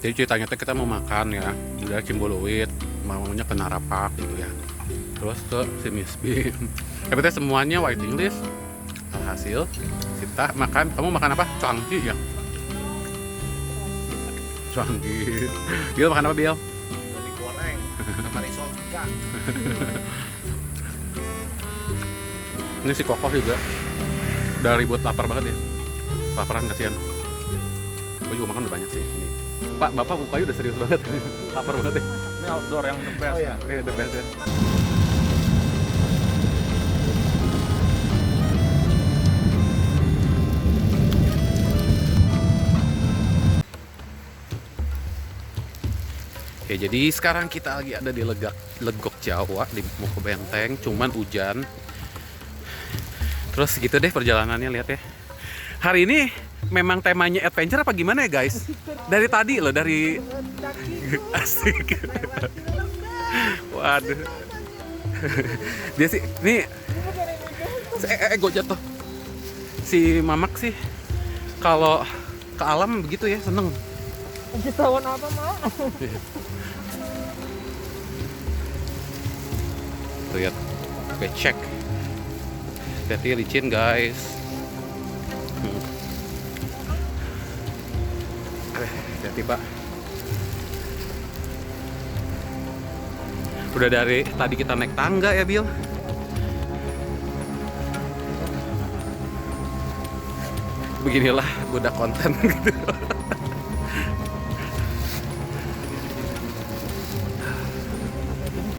Jadi ceritanya tuh kita mau makan ya, dari Cimbuluit, maunya ke Narapak gitu ya. Terus ke si Miss Bim. Tapi teh semuanya waiting list. Alhasil kita makan, kamu makan apa? Cuangki ya? Cuangki. Bill makan apa Bill? Roti goreng sama risol juga. Ini si Kokoh juga. Udah ribut lapar banget ya. Laparan kasihan. Gue juga makan udah banyak sih ini. Pak, Bapak mukanya udah serius banget. Lapar banget ya. Ini outdoor yang the best. Oh iya, the best ya. Oke, jadi sekarang kita lagi ada di Legok Jawa di Muko Benteng, cuman hujan. Terus gitu deh perjalanannya, lihat ya. Hari ini memang temanya adventure apa gimana ya guys? Dari tadi loh, dari asik. Waduh. Dia sih, nih, gue jatuh. Si Mamak sih, kalau ke alam begitu ya, seneng. Ketahuan apa mau? Lihat, becek. Hati licin guys. Hati Pak. Udah dari tadi kita naik tangga ya Bill. Beginilah budak konten gitu.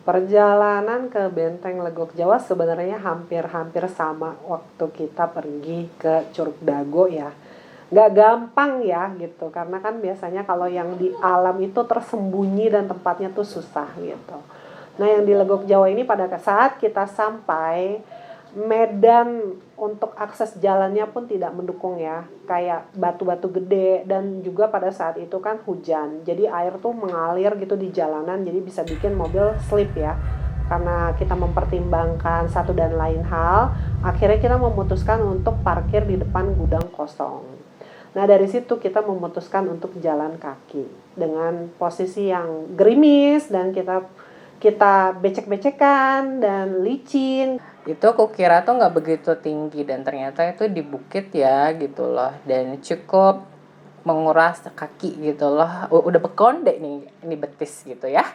Perjalanan ke Benteng Legok Jawa sebenarnya hampir-hampir sama waktu kita pergi ke Curug Dago ya. Gak gampang ya gitu, karena kan biasanya kalau yang di alam itu tersembunyi dan tempatnya tuh susah gitu. Nah yang di Legok Jawa ini pada saat kita sampai, medan untuk akses jalannya pun tidak mendukung ya, kayak batu-batu gede, dan juga pada saat itu kan hujan, jadi air tuh mengalir gitu di jalanan, jadi bisa bikin mobil slip ya. Karena kita mempertimbangkan satu dan lain hal, akhirnya kita memutuskan untuk parkir di depan gudang kosong. Nah dari situ kita memutuskan untuk jalan kaki dengan posisi yang gerimis dan kita becek-becekan dan licin. Itu aku kira tuh nggak begitu tinggi dan ternyata itu di bukit ya gitu loh, dan cukup menguras kaki gitu loh. Udah bekonde nih ini betis gitu ya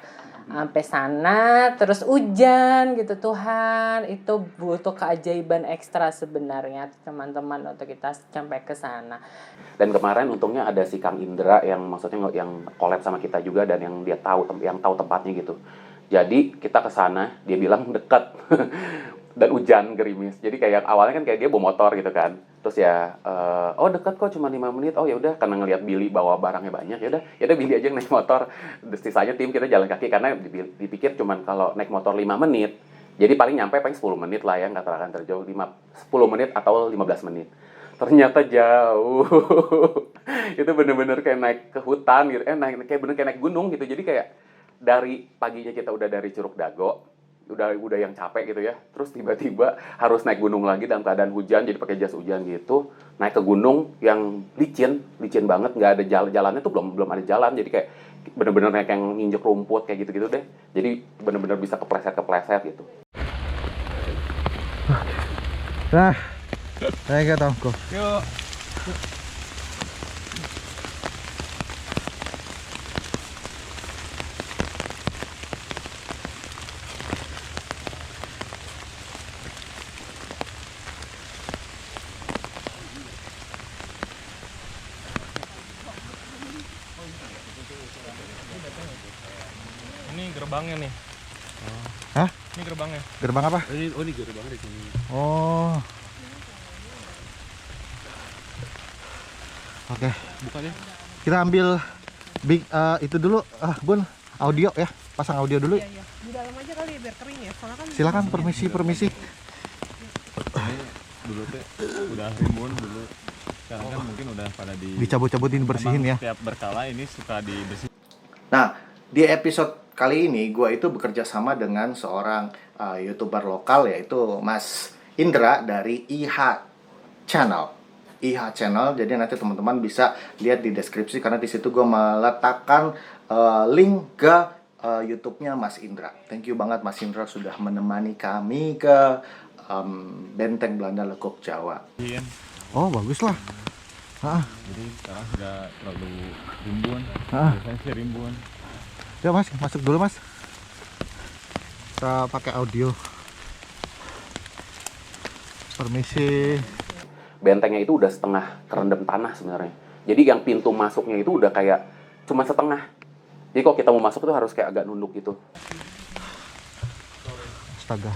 sampai sana, terus hujan gitu. Tuhan, itu butuh keajaiban ekstra sebenarnya teman-teman untuk kita sampai ke sana. Dan kemarin untungnya ada si Kang Indra yang maksudnya yang collab sama kita juga, dan yang dia tahu tempatnya gitu. Jadi kita ke sana, dia bilang dekat. Dan hujan gerimis. Jadi kayak awalnya kan kayak dia bawa motor gitu kan. Terus ya oh dekat kok cuma 5 menit. Oh ya udah, karena ngelihat Billy bawa barangnya banyak, ya udah Billy aja yang naik motor. Sisanya tim kita jalan kaki karena dipikir cuman kalau naik motor 5 menit. Jadi paling nyampe 10 menit lah ya, enggak akan terjauh 10 menit atau 15 menit. Ternyata jauh. Itu bener-bener kayak naik ke hutan gitu. Kayak naik gunung gitu. Jadi kayak dari paginya kita udah dari Curug Dago, udah yang capek gitu ya, terus tiba-tiba harus naik gunung lagi dalam keadaan hujan, jadi pakai jas hujan gitu, naik ke gunung yang licin banget, nggak ada jalannya tuh belum ada jalan, jadi kayak bener-bener kayak yang nginjek rumput kayak gitu deh, jadi bener-bener bisa kepleset gitu. Nah, saya nggak tahu kok. Yuk. Ini gerbangnya nih. Hah? Ini gerbangnya. Gerbang apa? Ini gerbangnya di sini. Oh. Oke. Buka deh. Kita ambil itu dulu, Bun, audio ya. Pasang audio dulu. Iya. Di dalam aja kali ya biar kering ya. Soalnya kan Silakan, permisi. Dulu tuh udah rimbun dulu. Sekarang kan mungkin udah pada Dicabut-cabutin, bersihin ya. Setiap berkala ini suka dibersihin. Nah, di episode kali ini gue itu bekerja sama dengan seorang YouTuber lokal, yaitu Mas Indra dari IH Channel. IH Channel. Jadi nanti teman-teman bisa lihat di deskripsi karena di situ gue meletakkan link ke YouTube-nya Mas Indra. Thank you banget Mas Indra sudah menemani kami ke Benteng Belanda Legok Jawa. Iya. Oh, bagus lah. Jadi sekarang sudah terlalu rimbun. Ah. Biasanya sih rimbun. Ya Mas, masuk dulu Mas. Kita pakai audio. Permisi. Bentengnya itu udah setengah kerendam tanah sebenarnya. Jadi yang pintu masuknya itu udah kayak cuma setengah. Jadi kalau kita mau masuk itu harus kayak agak nunduk gitu. Astaga.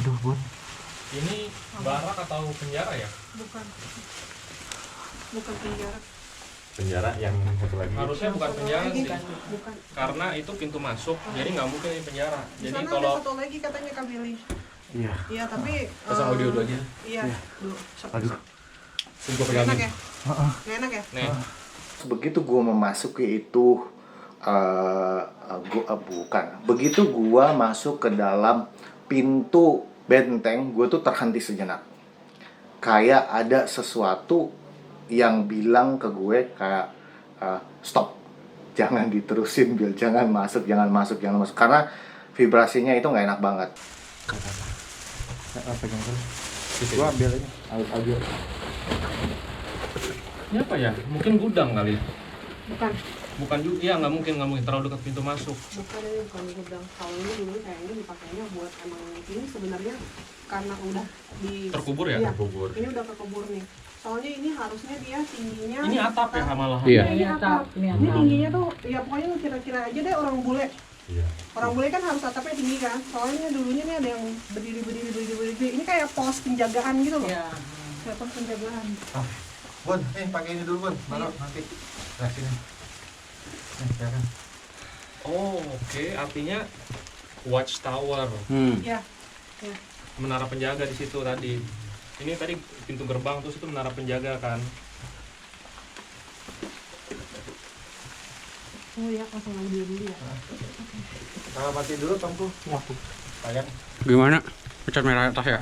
Aduh, Bun. Ini barak atau penjara ya? Bukan penjara. Penjara yang satu lagi. Harusnya bukan penjara sih, Bukan. karena itu pintu masuk, jadi nggak mungkin ini penjara. Di Jadi sana kalau ada satu lagi katanya Kak Billy. Iya. Iya, tapi pasang audio dulu aja. Iya, dulu. Aduh. Sungguh Nggak enak pegangin. ya? Nggak enak ya? Nih, Begitu gue memasuki itu begitu gue masuk ke dalam pintu benteng, gue tuh terhenti sejenak. Kayak ada sesuatu yang bilang ke gue kayak stop, jangan diterusin Bil, jangan masuk. Karena vibrasinya itu nggak enak banget. Pegang dulu. Gua ambil ini audio. ini apa ya? Mungkin gudang kali. Bukan. Bukan juga, iya nggak mungkin terlalu dekat pintu masuk. Bukan, ini bukan gudang. Kalau ini dulu kayaknya dipakainya buat emang ini sebenarnya karena udah di Terkubur ya? Iya, Terkubur. ini udah kekubur nih. Soalnya ini harusnya dia tingginya Ini atap ya malahan. Iya, ini atap. Ini tingginya tuh ya pokoknya lu kira-kira aja deh orang bule. Iya. Orang bule kan harus atapnya tinggi kan. Soalnya dulunya nih ada yang berdiri. Ini kayak pos penjagaan gitu loh. Iya. Kayak pos penjagaan. Bun, nih pakai ini dulu, Bun. Baru nanti. Nah, sini. Nih, silakan. Oh, oke. Artinya watchtower, Iya. menara penjaga di situ tadi. Ini tadi pintu gerbang, terus itu menara penjaga kan. Oh ya, pasang audio dulu ya. Kalau mati dulu, Tomku. Sayang. Gimana? Pecat merah atas ya?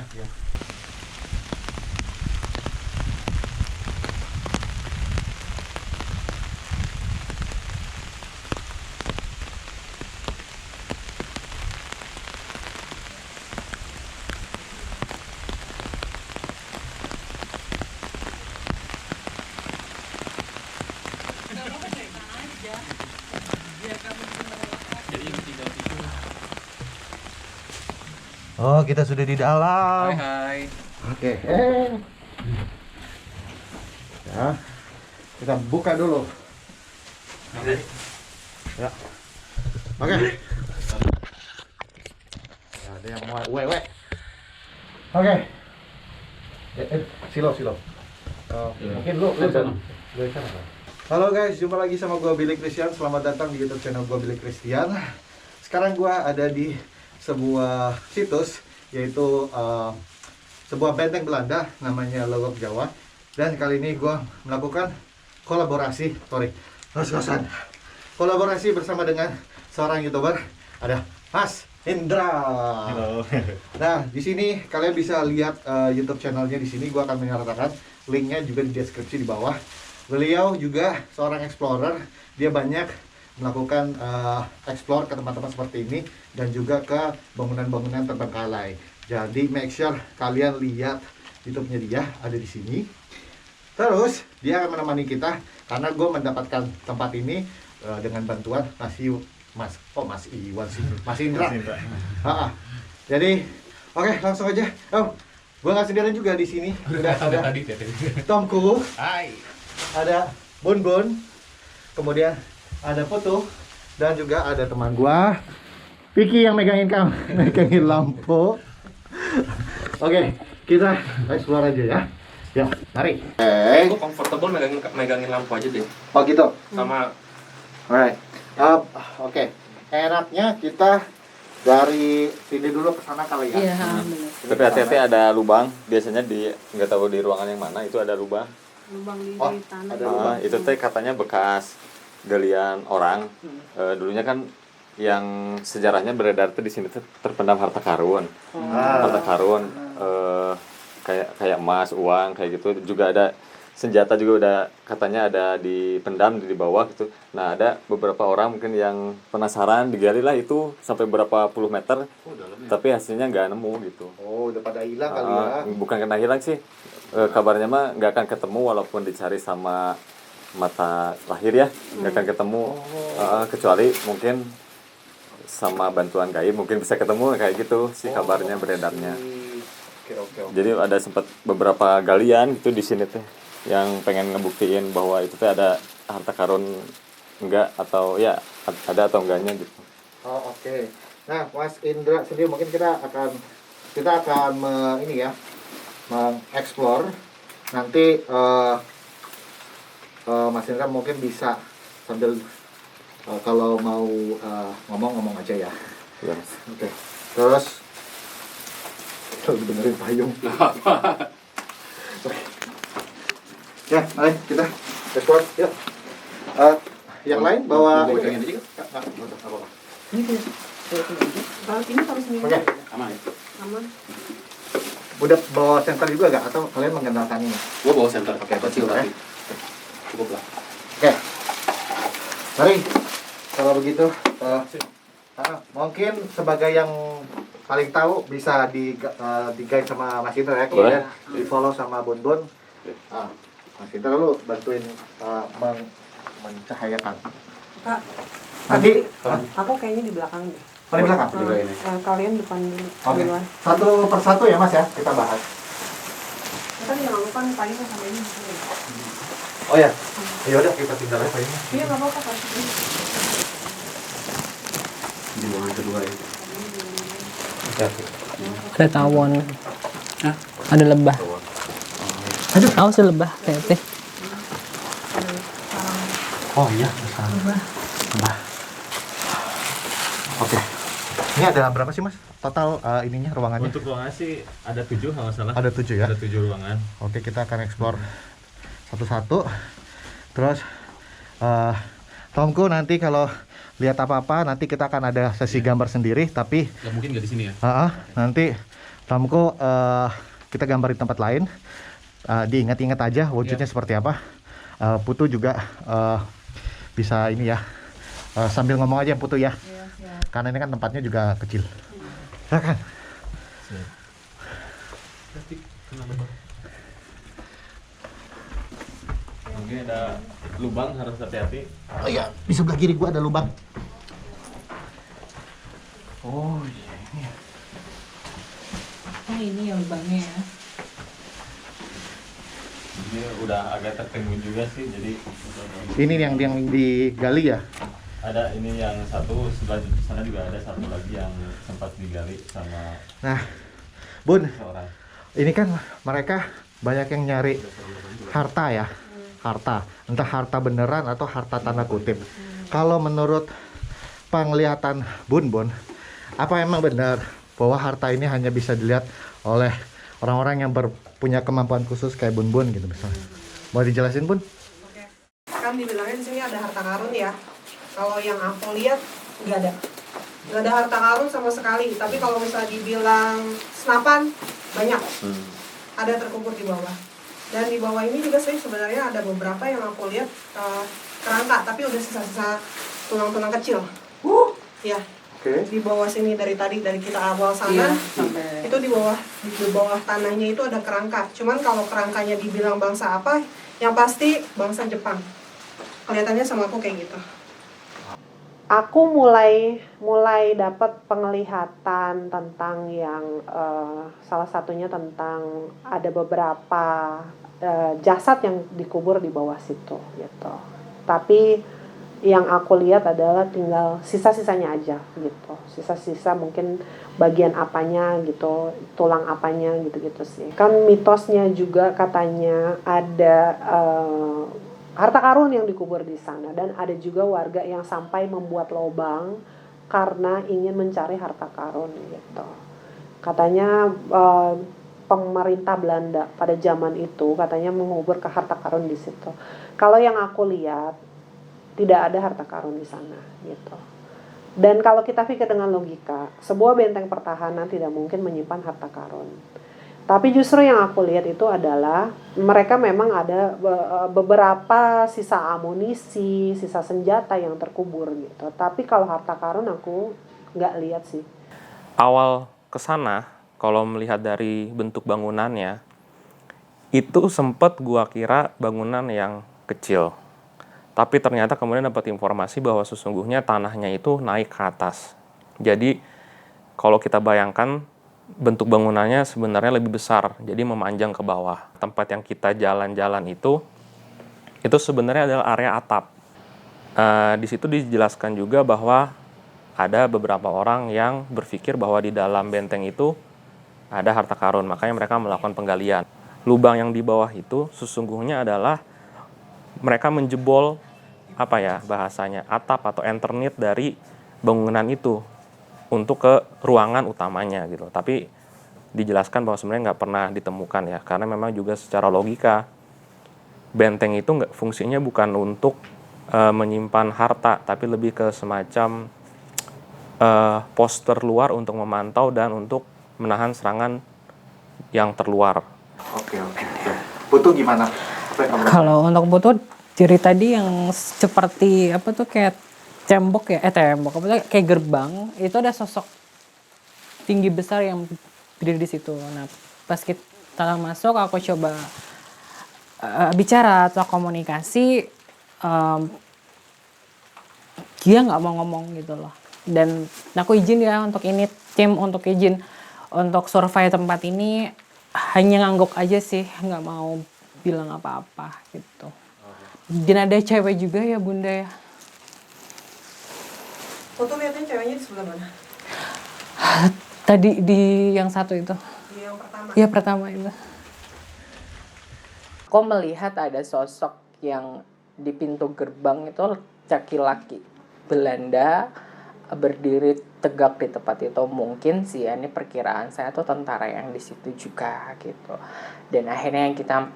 Jadi yang tinggal di situ. Oh, kita sudah di dalam. Hai. Oke. Ya. Kita buka dulu. Ya. Oke. Ya, ada yang mau wewe. Oke. Silo. Mungkin lu sana. Lu sana. Halo guys, jumpa lagi sama gua Billy Christian. Selamat datang di YouTube channel gua Billy Christian. Sekarang gua ada di sebuah situs, yaitu sebuah benteng Belanda namanya Legok Jawa. Dan kali ini gue melakukan kolaborasi bersama dengan seorang YouTuber, ada Mas Indra. Halo. Nah, di sini kalian bisa lihat YouTube channelnya di sini. Gue akan menyertakan linknya juga di deskripsi di bawah. Beliau juga seorang explorer. Dia banyak melakukan explore ke tempat-tempat seperti ini dan juga ke bangunan-bangunan terbengkalai. Jadi make sure kalian lihat YouTube-nya dia ada di sini. Terus dia akan menemani kita karena gue mendapatkan tempat ini dengan bantuan Mas Iwan sih, Mas Indra. Jadi oke, langsung aja. Oh, gue nggak sendirian juga di sini. Udah ada Tomku. Hai. Ada Bun, kemudian ada Foto, dan juga ada teman gua Piki yang megangin lampu. Oke, kita explore aja ya. Ya, mari. Gue comfortable megangin lampu aja deh. Oh gitu. Sama Alright. Oke. Enaknya kita dari sini dulu ke sana kali ya. Iya, benar. Tapi hati-hati ada lubang. Biasanya di nggak tahu di ruangan yang mana itu ada lubang. Lubang di Oh, tanah. ada lubang. Itu teh katanya bekas galian orang. Dulunya kan yang sejarahnya beredar tuh di sini tuh terpendam harta karun. Harta karun kayak emas, uang kayak gitu. Juga ada senjata juga udah katanya ada dipendam di bawah gitu. Nah, ada beberapa orang mungkin yang penasaran digali lah itu sampai berapa puluh meter, tapi hasilnya nggak nemu gitu. Oh, udah pada hilang kali ya. Bukan kena hilang sih. Kabarnya mah nggak akan ketemu walaupun dicari sama mata lahir ya, nggak akan ketemu. Kecuali mungkin sama bantuan gaib mungkin bisa ketemu kayak gitu sih kabarnya beredarnya. Oke. Jadi ada sempat beberapa galian gitu di sini teh yang pengen ngebuktiin bahwa itu teh ada harta karun enggak atau ya ada atau enggaknya gitu. Oh, oke. Nah, Mas Indra sendiri mungkin kita akan mengeksplor nanti Mas Indra mungkin bisa sambil kalau mau ngomong aja ya. Ya. Oke. Terus benerin payung. Ya, mari kita ekspor. Yuk. Yang lain bawa Boleh pegangin aja, apa-apa. Kalau ini harus minum. Oke. aman ya. Aman. Udah bawa senter juga nggak atau kalian mengenalkan ini? Gua bawa center Oke, kecil betul, tapi cukup lah. Oke. Mari. Kalau begitu, mungkin sebagai yang paling tahu bisa di guide sama Mas Indra ya, kemudian di follow sama Bun Bun. Mas Indra lu bantuin mencahayakan. Kak, Nanti aku kayaknya di belakang deh. paling belakang. Di belakang ini. Kalian depan dulu. Oke. Duluan. Satu persatu ya Mas ya, kita bahas. Kita jangan lupa nih payung sama ini. Oh ya. Ya udah kita tinggal aja ini. Iya nggak apa-apa kasih. Di ruangan kedua ya. Ada tawon. Ada lebah. Aduh. Awas lebah teh. Oh iya, lebah. Oke. Ini ada berapa sih Mas? Total ininya ruangannya? Untuk ruangan sih ada 7 kalau nggak salah. Ada 7 ya. Ada 7 ruangan. Oke, kita akan eksplor satu-satu. Terus Tomku nanti kalau lihat apa-apa nanti kita akan ada sesi gambar sendiri, tapi Ya mungkin nggak di sini ya. nanti Tomku kita gambar di tempat lain. Diingat-ingat aja wujudnya seperti apa. Putu juga bisa ini ya. Sambil ngomong aja Putu ya. Karena ini kan tempatnya juga kecil. Silakan. Mungkin ada lubang, harus hati-hati. Oh iya, di sebelah kiri gua ada lubang. Oh iya ini. Oh ini ya lubangnya ya. Ini udah agak tertimbun juga sih, jadi Ini yang digali ya. ada ini yang satu sebelah sana juga ada satu lagi yang sempat digali sama Nah, Bun, seorang. ini kan mereka banyak yang nyari harta ya. Harta, entah harta beneran atau harta tanda kutip. Kalau menurut penglihatan Bun, apa emang benar bahwa harta ini hanya bisa dilihat oleh orang-orang yang punya kemampuan khusus kayak Bun gitu misalnya? Mau dijelasin Bun? Oke. Kan dibilangnya di sini ada harta karun ya. Kalau yang aku lihat nggak ada. Nggak ada harta karun sama sekali. Tapi kalau misalnya dibilang senapan banyak. Ada terkubur di bawah. Dan di bawah ini juga sih sebenarnya ada beberapa yang aku lihat kerangka, tapi udah sisa-sisa tulang-tulang kecil. Ya. Oke. Di bawah sini dari kita awal sana itu di bawah tanahnya itu ada kerangka. Cuman kalau kerangkanya dibilang bangsa apa, yang pasti bangsa Jepang. Kelihatannya sama aku kayak gitu. Aku mulai dapat penglihatan tentang yang salah satunya tentang ada beberapa jasad yang dikubur di bawah situ gitu. Tapi yang aku lihat adalah tinggal sisa-sisanya aja gitu. Sisa-sisa mungkin bagian apanya gitu, tulang apanya gitu-gitu sih. Kan mitosnya juga katanya ada harta karun yang dikubur di sana, dan ada juga warga yang sampai membuat lubang karena ingin mencari harta karun gitu. Katanya pemerintah Belanda pada zaman itu katanya mengubur ke harta karun di situ. Kalau yang aku lihat tidak ada harta karun di sana gitu. Dan kalau kita pikir dengan logika, sebuah benteng pertahanan tidak mungkin menyimpan harta karun. Tapi justru yang aku lihat itu adalah mereka memang ada beberapa sisa amunisi, sisa senjata yang terkubur gitu. Tapi kalau harta karun aku nggak lihat sih. Awal kesana, kalau melihat dari bentuk bangunannya, itu sempat gua kira bangunan yang kecil. Tapi ternyata kemudian dapat informasi bahwa sesungguhnya tanahnya itu naik ke atas. Jadi kalau kita bayangkan bentuk bangunannya sebenarnya lebih besar, jadi memanjang ke bawah. Tempat yang kita jalan-jalan itu sebenarnya adalah area atap. Di situ dijelaskan juga bahwa ada beberapa orang yang berpikir bahwa di dalam benteng itu ada harta karun, makanya mereka melakukan penggalian. Lubang yang di bawah itu sesungguhnya adalah mereka menjebol bahasanya atap atau eternit dari bangunan itu untuk ke ruangan utamanya gitu. Tapi dijelaskan bahwa sebenarnya nggak pernah ditemukan ya, karena memang juga secara logika benteng itu fungsinya bukan untuk menyimpan harta, tapi lebih ke semacam pos terluar untuk memantau dan untuk menahan serangan yang terluar. Oke. Putu gimana? Apa yang kamu rasain? Kalau untuk Putu dari tadi yang seperti kayak tembok kayak gerbang, itu ada sosok tinggi besar yang berdiri di situ. Nah, pas kita masuk aku coba bicara atau komunikasi, dia nggak mau ngomong gitu loh. Dan aku izin ya untuk ini tim untuk izin untuk survei tempat ini, hanya ngangguk aja sih, nggak mau bilang apa-apa gitu. Dan ada cewek juga ya Bunda ya. Foto lihatnya ceweknya di sebelah mana? Tadi di yang satu itu. Yang pertama. Iya pertama itu. Aku melihat ada sosok yang di pintu gerbang itu laki-laki Belanda berdiri tegak di tempat itu. Mungkin sih ini perkiraan saya tuh tentara yang di situ juga gitu. Dan akhirnya kita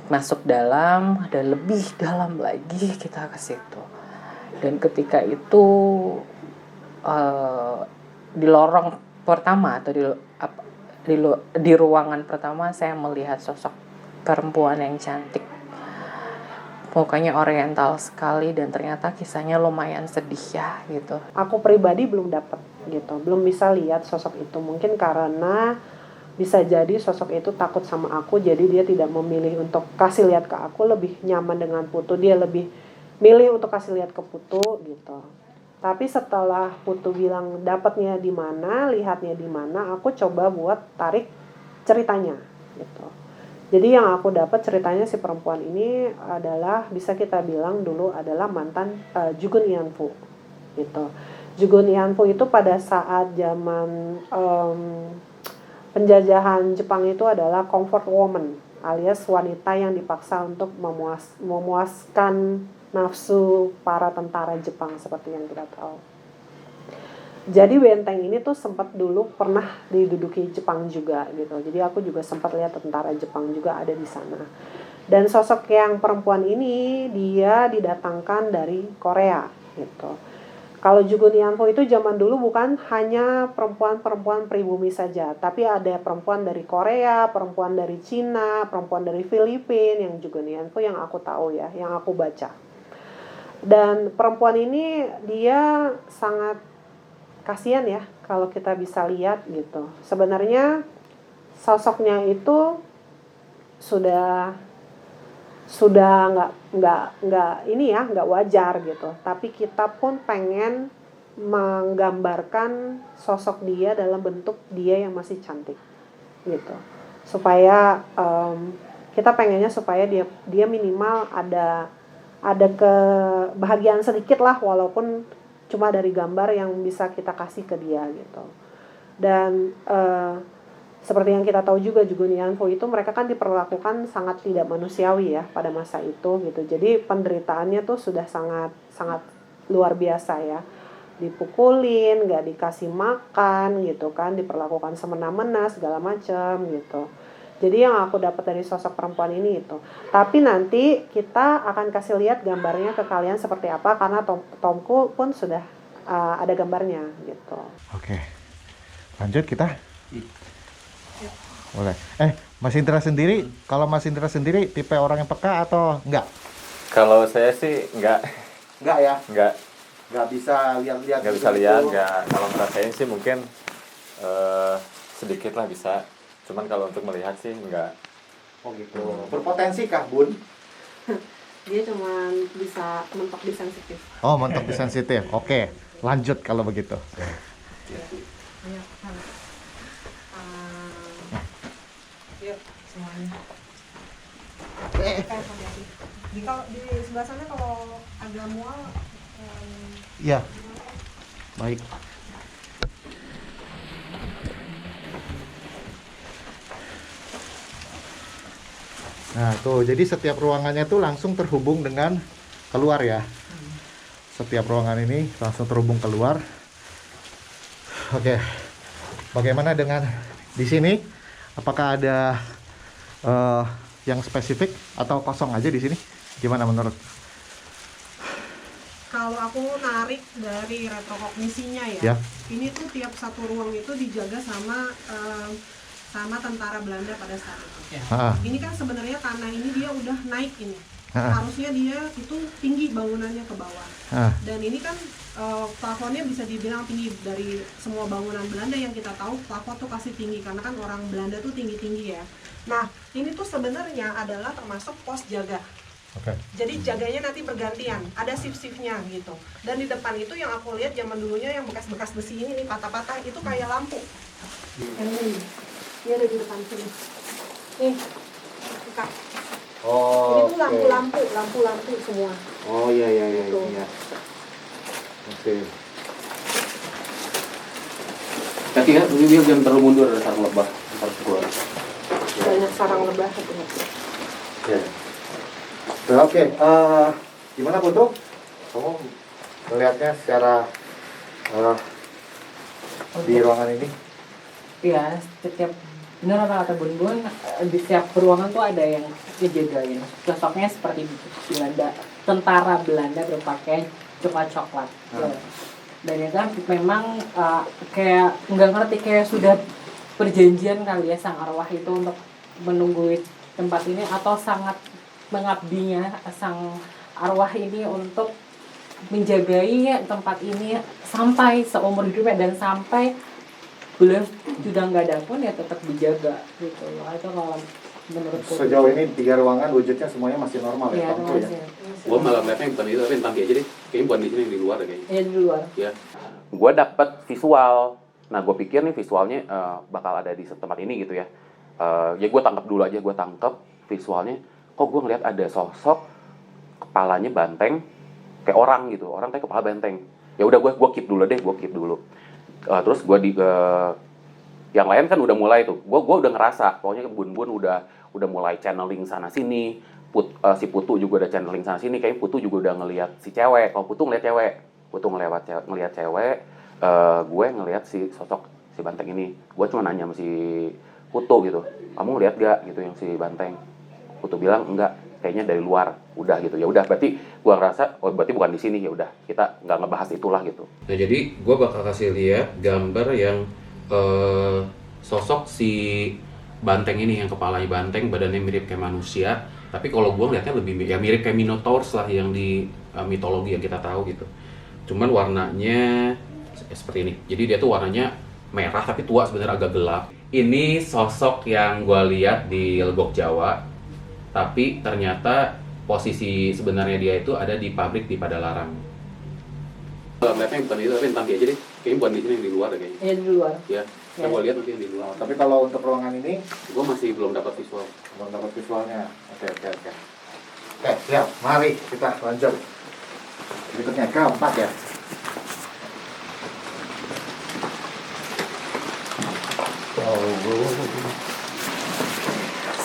masuk dalam, dan lebih dalam lagi kita ke situ. Dan ketika itu di lorong pertama atau di ruangan pertama saya melihat sosok perempuan yang cantik, pokoknya oriental sekali, dan ternyata kisahnya lumayan sedih ya gitu. Aku pribadi belum dapat gitu, belum bisa lihat sosok itu, mungkin karena bisa jadi sosok itu takut sama aku, jadi dia tidak memilih untuk kasih lihat ke aku, lebih nyaman dengan Putu, dia lebih milih untuk kasih lihat ke Putu gitu. Tapi setelah Putu bilang dapatnya di mana, lihatnya di mana, aku coba buat tarik ceritanya gitu. Jadi yang aku dapat ceritanya si perempuan ini adalah, bisa kita bilang dulu adalah mantan Jugun Ianfu gitu. Jugun Ianfu itu pada saat zaman penjajahan Jepang itu adalah comfort woman, alias wanita yang dipaksa untuk memuaskan nafsu para tentara Jepang seperti yang kita tahu. Jadi benteng ini tuh sempat dulu pernah diduduki Jepang juga gitu. Jadi aku juga sempat lihat tentara Jepang juga ada di sana. Dan sosok yang perempuan ini dia didatangkan dari Korea gitu. Kalau Jugun Ianfu itu zaman dulu bukan hanya perempuan-perempuan pribumi saja, tapi ada perempuan dari Korea, perempuan dari Cina, perempuan dari Filipina yang Jugun Ianfu yang aku tahu ya, yang aku baca. Dan perempuan ini dia sangat kasihan ya kalau kita bisa lihat gitu. Sebenarnya sosoknya itu sudah nggak wajar gitu. Tapi kita pun pengen menggambarkan sosok dia dalam bentuk dia yang masih cantik gitu. Supaya kita pengennya supaya dia minimal ada kebahagiaan sedikit lah, walaupun cuma dari gambar yang bisa kita kasih ke dia gitu. Dan seperti yang kita tahu juga Jugun Ianfu itu mereka kan diperlakukan sangat tidak manusiawi ya pada masa itu gitu. Jadi penderitaannya tuh sudah sangat luar biasa ya. Dipukulin, nggak dikasih makan gitu kan, diperlakukan semena-mena segala macam gitu. Jadi yang aku dapat dari sosok perempuan ini itu. Tapi nanti kita akan kasih lihat gambarnya ke kalian seperti apa, karena Tomku pun sudah ada gambarnya gitu. Oke. Lanjut kita. Boleh. Mas Indra sendiri, kalau Mas Indra sendiri tipe orang yang peka atau enggak? Kalau saya sih enggak Enggak ya? nggak Bisa lihat-lihat. nggak bisa lihat, nggak. Kalau ngerasain sih mungkin sedikit lah bisa. Cuman kalau untuk melihat sih enggak. Oh gitu. Berpotensi kah, Bun? Dia cuma bisa mentok di sensitif. Oh, mentok di sensitif. Oke, lanjut kalau begitu. Yuk semuanya. Kalau di sebelah sana kalau agak mual. Iya. Baik. Nah, tuh, jadi setiap ruangannya tuh langsung terhubung dengan keluar ya. Setiap ruangan ini langsung terhubung keluar. Oke. Bagaimana dengan di sini? Apakah ada yang spesifik atau kosong aja di sini? Gimana menurut? Kalau aku narik dari retrokognisinya ya, Ya. ini tuh tiap satu ruang itu dijaga sama tentara Belanda pada saat itu. Ah, Ini kan sebenarnya karena ini dia udah naik ini, ah, harusnya dia itu tinggi bangunannya ke bawah. ah. Dan ini kan plafonnya bisa dibilang tinggi dari semua bangunan Belanda yang kita tahu plafon tuh pasti tinggi karena kan orang Belanda tuh tinggi-tinggi ya. Nah ini tuh sebenarnya adalah termasuk pos jaga. Oke. Jadi jaganya nanti bergantian, ada shift-shiftnya gitu. Dan di depan itu yang aku lihat zaman dulunya yang bekas-bekas besi ini nih patah-patah itu kayak lampu. Ini ada di depan sini. Nih, Kak. Oh. Ini tuh lampu-lampu semua. Oh iya. Gitu. Oke. Tapi ya, ini dia jangan terlalu mundur ada sarang lebah harus keluar. Banyak sarang lebah hati-hati. Ya. Oke, gimana Putu? Kamu melihatnya secara di ruangan ini? Ya, setiap benar apa kata Bun Bun, di setiap ruangan tuh ada yang dijagain. Sosoknya seperti Belanda, tentara Belanda berpakaian coklat. Dan itu memang kayak nggak ngerti, kayak sudah perjanjian kali ya sang arwah itu untuk menunggu tempat ini, atau sangat mengabdinya sang arwah ini untuk menjagai tempat ini sampai seumur hidupnya, dan sampai beliau sudah nggak ada pun ya tetap dijaga gitu loh. Itu kalau menurutku Sejauh ini 3 ruangan wujudnya semuanya masih normal ya, ya, Pak Putu ya? Gue malah melihatnya bukan itu, tapi nanti aja deh. Kayaknya bukan di sini, di luar deh kayaknya. ya di luar. Ya. Gue dapet visual. Nah, gue pikir nih visualnya bakal ada di tempat ini gitu ya. Ya gue tangkap dulu aja, gue tangkap visualnya. Kok gue ngeliat ada sosok kepalanya banteng kayak orang gitu, orang kayak kepala banteng. Ya udah gue keep dulu deh, gue keep dulu. Terus gue yang lain kan udah mulai tuh. Gue udah ngerasa, pokoknya Bun-Bun udah mulai channeling sana sini. Si Putu juga udah channeling sana sini. Kayaknya Putu juga udah ngelihat si cewek. Kalau Putu ngelihat cewek, ngelihat cewek. Gue ngelihat si sosok si banteng ini. Gue cuma nanya sama si Putu gitu, kamu ngelihat gak gitu yang si banteng? Putu bilang enggak, kayaknya dari luar. Udah gitu. Ya udah, berarti gua ngerasa oh berarti bukan di sini. Ya udah, kita nggak ngebahas itulah gitu. Nah, jadi gua bakal kasih lihat gambar yang sosok si banteng ini, yang kepalanya banteng, badannya mirip kayak manusia. Tapi kalau gua ngeliatnya lebih ya mirip kayak Minotaurus lah yang di mitologi yang kita tahu gitu. Cuman warnanya seperti ini. Jadi dia tuh warnanya merah tapi tua, sebenarnya agak gelap. Ini sosok yang gua lihat di Legok Jawa. Tapi ternyata posisi sebenarnya dia itu ada di pabrik di Padalarang. Melihatnya bukan itu, tapi nanti aja deh. Kayaknya bukan di sini, di luar deh kayaknya. Ya di luar. Ya, Ya. gue lihat nanti yang di luar. Tapi kalau untuk ruangan ini Gue masih belum dapat visual. belum dapat visualnya. Oke. Oke, siap. Mari kita lanjut. Berikutnya keempat ya.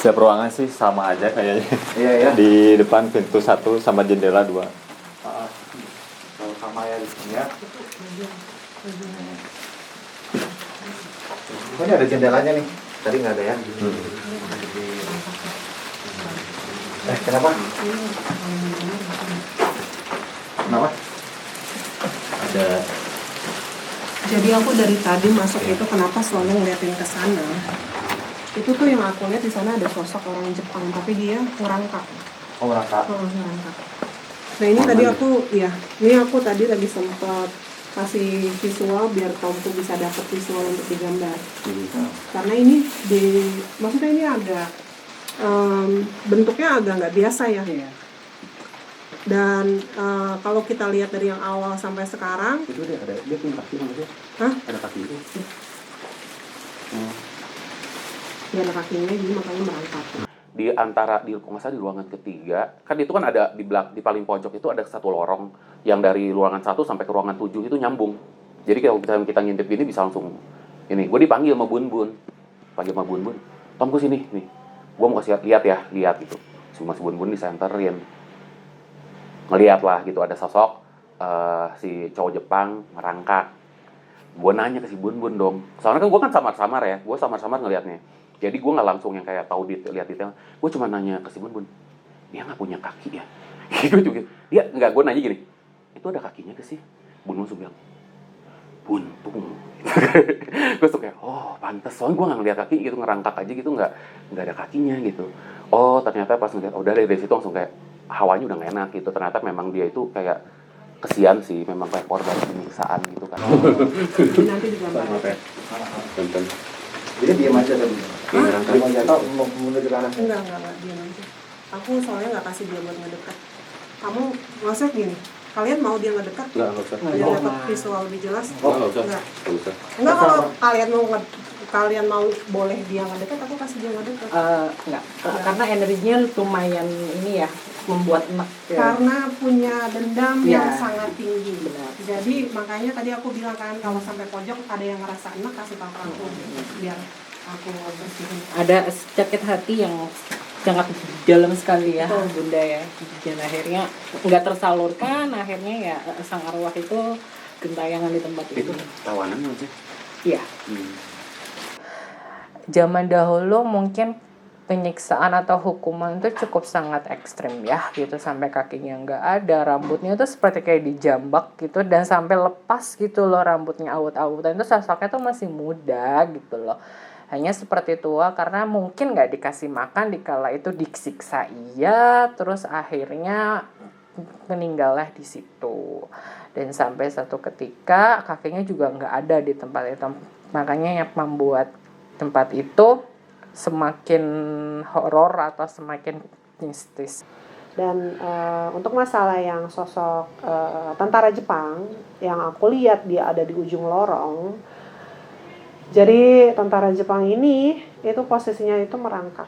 Setiap ruangan sih sama aja kayaknya. Iya ya. Di depan pintu 1 sama jendela 2. Kalau sama ya di sini ya. Oh, ini ada jendelanya nih. Tadi nggak ada ya. Kenapa? Kenapa? Ada Jadi aku dari tadi masuk itu kenapa selalu ngeliatin ke sana? Itu tuh yang aku lihat di sana ada sosok orang Jepang, tapi dia ngerangkak. Oh, rasa. Ngerangkak. Nah ini tadi aku tadi lagi sempat kasih visual biar Tomku bisa dapat visual untuk digambar. Karena ini maksudnya ini agak bentuknya agak nggak biasa ya. Dan kalau kita lihat dari yang awal sampai sekarang, Itu dia punya kaki maksudnya? Hah? Ada kaki itu. dia ada kakinya, jadi makanya merangkak. Di antara kalau nggak salah di ruangan ketiga, kan itu kan ada di paling pojok itu ada satu lorong yang dari ruangan 1 sampai ke ruangan 7 itu nyambung. Jadi kalau kita ngintip gini bisa langsung ini. Gue dipanggil sama Bun. Tom gue sini nih. Gue mau kasih lihat gitu. Si Mas Bun disenterin. Ngeliat lah gitu ada sosok si cowok Jepang merangkak. Gue nanya ke si Bun dong. Soalnya kan gue kan samar-samar ya. Gue samar-samar ngeliatnya. Jadi gue nggak langsung yang kayak tahu lihat detail. Gue cuma nanya ke si Bun, dia nggak punya kaki ya? Gitu juga. Dia nggak, gue nanya gini, itu ada kakinya ke sih? Bun langsung bilang, buntung. Gue tuh kayak, oh pantes. Soalnya gue nggak ngeliat kaki gitu, ngerangkak aja gitu, nggak ada kakinya gitu. Oh ternyata pas ngeliat, udah dari situ langsung kayak hawanya udah nggak enak gitu. Ternyata memang dia itu kayak kesian sih, memang kayak korban penyiksaan gitu kan. Nanti digambar. Tonton. Dia diam aja tadi. Diam aja atau mau menuju ke arah. Enggak, diam aja. Aku soalnya nggak kasih dia buat ngedekat. Kamu maksudnya gini, kalian mau dia ngedekat? Nggak usah. Biar dapat visual lebih jelas? Nggak usah. Enggak. Nggak usah. Enggak, kalau kalian mau boleh dia ngedekat, aku kasih dia ngedekat. Enggak, karena energinya lumayan ini ya, membuat enak ya. Karena punya dendam Ya. yang sangat tinggi. Benar. Jadi makanya tadi aku bilang kan, kalau sampai pojok ada yang ngerasa enak, kasih tahu ke aku biar aku bersihin. Ada sakit hati yang sangat dalam sekali ya, Betul. Bunda ya. Dan akhirnya nggak tersalurkan, akhirnya ya sang arwah itu gentayangan di tempat Itu itu. tawanan aja. Iya. Zaman dahulu mungkin penyiksaan atau hukuman itu cukup sangat ekstrim ya gitu, sampai kakinya nggak ada, rambutnya itu seperti kayak dijambak gitu, dan sampai lepas gitu loh rambutnya awut-awutan. Itu sosoknya tuh masih muda gitu loh, hanya seperti tua karena mungkin nggak dikasih makan dikala itu, disiksa iya, terus akhirnya meninggallah di situ. Dan sampai satu ketika kakinya juga nggak ada di tempat itu, makanya yang membuat tempat itu semakin horor atau semakin mistis. Dan untuk masalah yang sosok tentara Jepang yang aku lihat dia ada di ujung lorong, jadi tentara Jepang ini itu posisinya itu merangkak.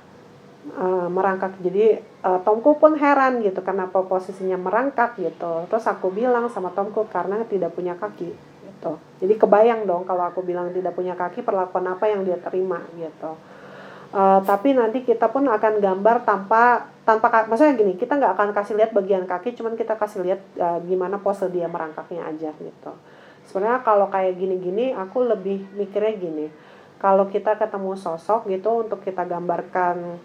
Jadi Tomku pun heran gitu kenapa posisinya merangkak gitu. Terus aku bilang sama Tomku karena tidak punya kaki gitu. Jadi kebayang dong kalau aku bilang tidak punya kaki, perlakuan apa yang dia terima gitu. Tapi nanti kita pun akan gambar tanpa maksudnya gini, kita nggak akan kasih lihat bagian kaki, cuman kita kasih lihat gimana pose dia merangkaknya aja gitu. Sebenarnya kalau kayak gini-gini aku lebih mikirnya gini, kalau kita ketemu sosok gitu untuk kita gambarkan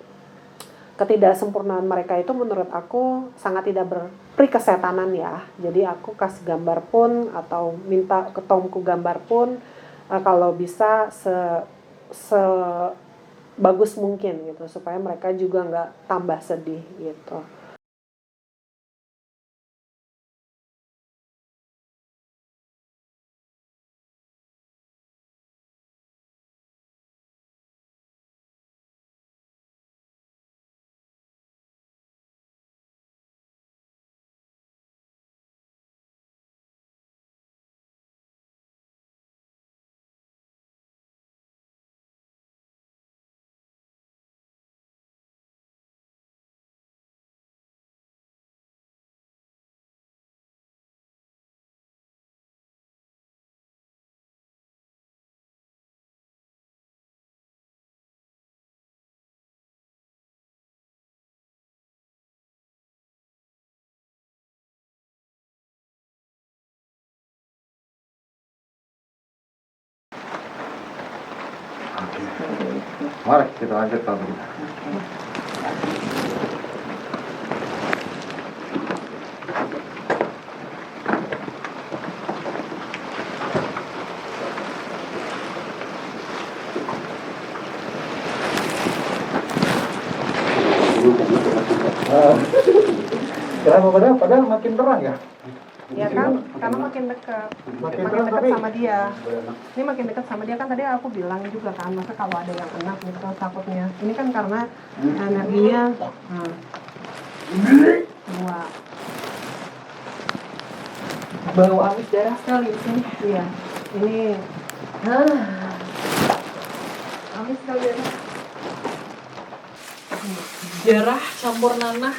ketidaksempurnaan mereka, itu menurut aku sangat tidak berperi kesetanan ya. Jadi aku kasih gambar pun atau minta ke Tomku gambar pun kalau bisa bagus mungkin gitu, supaya mereka juga nggak tambah sedih gitu. Mari kita lanjut Pak. Kenapa padahal makin terang ya? Ya kan, karena makin dekat terang, dekat tapi sama dia. Ini makin dekat sama dia kan tadi aku bilang juga kan, masa kalau ada yang enak gitu takutnya. Ini kan karena energinya dua. Bau amis darah sekali di sini. Iya, ini Amis sekali darah. Darah campur nanah.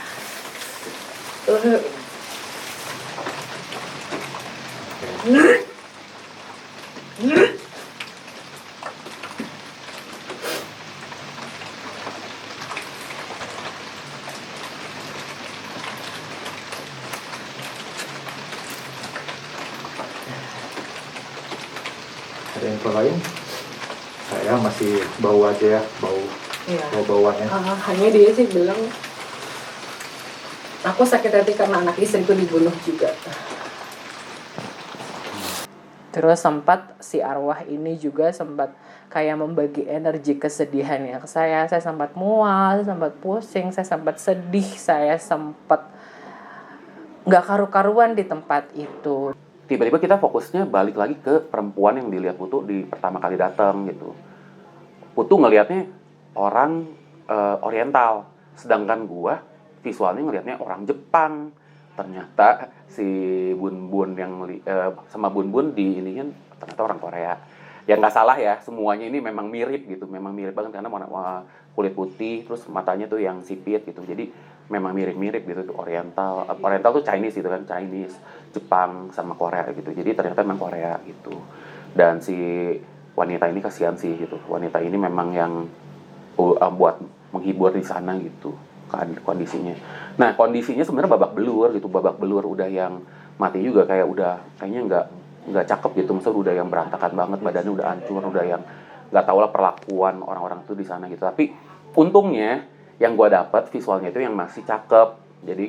ada info lain? Saya masih bau aja ya, Iya. bau-bauannya. Hanya dia sih bilang aku sakit hati karena anak istriku dibunuh juga. Terus sempat si arwah ini juga sempat kayak membagi energi kesedihannya ke saya. Saya sempat mual, saya sempat pusing, saya sempat sedih, saya sempat nggak karu-karuan di tempat itu. Tiba-tiba kita fokusnya balik lagi ke perempuan yang dilihat Putu di pertama kali datang gitu. Putu ngelihatnya orang Oriental, sedangkan gua visualnya ngelihatnya orang Jepang. Ternyata si Bun-Bun yang sama Bun-Bun di iniin ternyata orang Korea. Ya nggak salah ya, semuanya ini memang mirip gitu, memang mirip banget karena warna kulit putih, terus matanya tuh yang sipit gitu. Jadi memang mirip-mirip gitu tuh Oriental. Oriental tuh Chinese gitu kan, Chinese, Jepang sama Korea gitu. Jadi ternyata memang Korea gitu. Dan si wanita ini kasihan sih gitu. Wanita ini memang yang buat menghibur di sana gitu kondisinya. Nah kondisinya sebenarnya babak belur udah yang mati juga kayaknya nggak cakep gitu, maksudnya udah yang berantakan banget, badannya udah hancur, udah yang nggak tau lah perlakuan orang-orang tuh di sana gitu. Tapi untungnya yang gue dapat visualnya itu yang masih cakep, jadi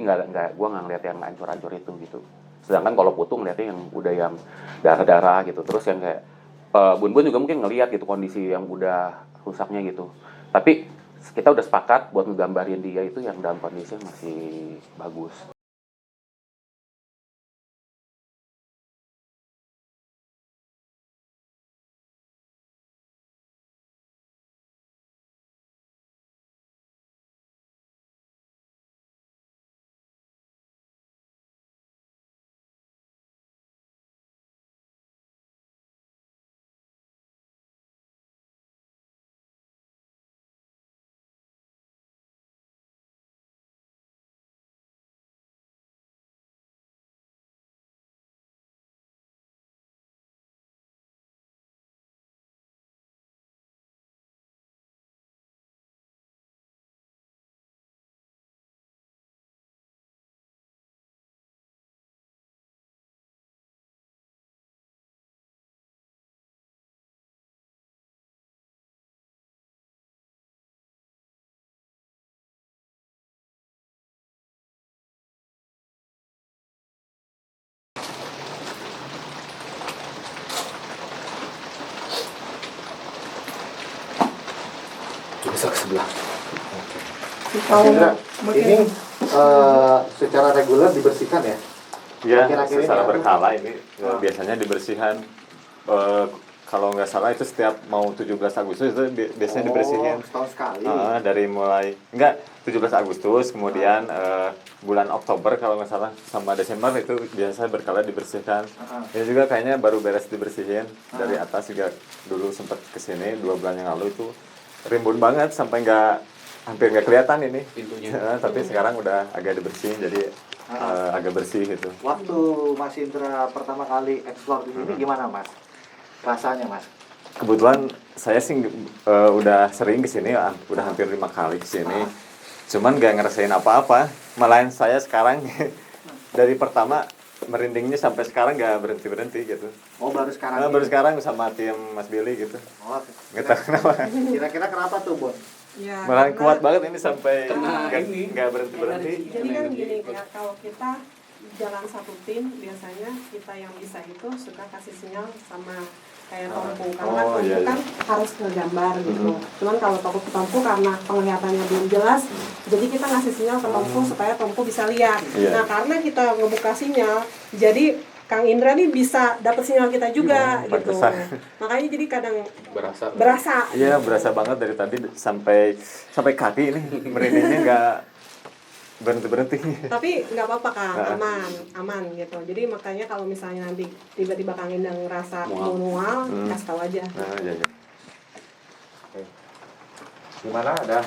gue nggak ngeliat yang hancur-hancur itu gitu. Sedangkan kalau Putu ngeliatnya yang udah yang darah-darah gitu, terus yang kayak Bun-Bun juga mungkin ngeliat gitu kondisi yang udah rusaknya gitu. Tapi kita udah sepakat buat ngegambarin dia itu yang dalam kondisi yang masih bagus. Bisa ke sebelah. Mas Indra, ini secara reguler dibersihkan ya? Ya, Akhir-akhir secara ini berkala ini biasanya dibersihan. Kalau nggak salah itu setiap mau 17 Agustus itu biasanya dibersihin. Setahun sekali. Dari mulai 17 Agustus, kemudian bulan Oktober kalau nggak salah sama Desember itu biasa berkala dibersihkan. Ini juga kayaknya baru beres dibersihin dari atas juga dulu sempat kesini 2 bulan yang lalu itu rimbun banget sampai hampir nggak kelihatan ini Pintunya. tapi sekarang udah agak dibersihin jadi agak bersih gitu. Waktu Mas Indra pertama kali explore di sini gimana Mas? Rasanya Mas? Kebetulan saya sih udah sering kesini, udah hampir 5 kali kesini. Cuman gak ngerasain apa-apa. Malahan saya sekarang dari pertama merindingnya sampai sekarang gak berhenti-berhenti gitu. Oh baru sekarang? Baru sekarang sama tim Mas Billy gitu. Oh, Gak tahu kenapa. kira-kira kenapa tuh Bon? Ya, Malahan karena- kuat banget ini sampai Kena gak berhenti-berhenti. Jadi kan gini ya, kalau kita jalan satu tim biasanya kita yang bisa itu suka kasih sinyal sama kayak tompu. Karena kan Oh, tompu iya, iya. kan harus ngegambar gitu. Cuman kalau tompu karena penglihatannya belum jelas, jadi kita ngasih sinyal ke tompu supaya tompu bisa lihat. Iya. Nah karena kita ngebuka sinyal, jadi Kang Indra nih bisa dapat sinyal kita juga gitu. pantesan. Makanya jadi kadang Berasa. Iya, berasa banget dari tadi sampai kaki ini merindingnya nggak berhenti. Tapi nggak apa-apa Kang, Nah. aman gitu. Jadi makanya kalau misalnya nanti tiba-tiba Kang Indra ngerasa Mual. mual, kasih tahu aja. Nah, iya. Gimana, ada